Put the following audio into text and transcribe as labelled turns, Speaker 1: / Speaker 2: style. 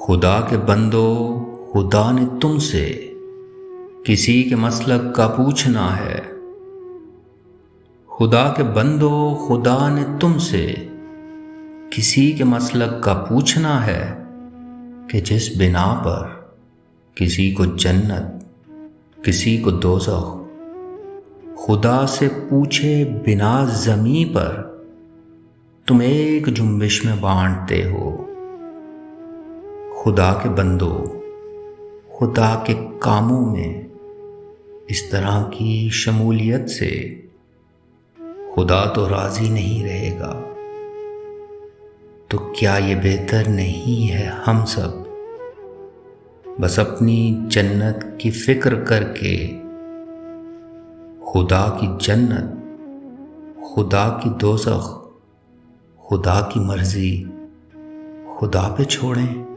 Speaker 1: خدا کے بندو، خدا نے تم سے کسی کے مسلک کا پوچھنا ہے۔ خدا کے بندو، خدا نے تم سے کسی کے مسلک کا پوچھنا ہے کہ جس بنا پر کسی کو جنت کسی کو دوزخ خدا سے پوچھے بنا زمیں پر تم ایک جنبش میں بانٹتے ہو۔ خدا کے بندو، خدا کے کاموں میں اس طرح کی شمولیت سے خدا تو راضی نہیں رہے گا، تو کیا یہ بہتر نہیں ہے ہم سب بس اپنی جنت کی فکر کر کے خدا کی جنت، خدا کی دوزخ، خدا کی مرضی خدا پہ چھوڑیں؟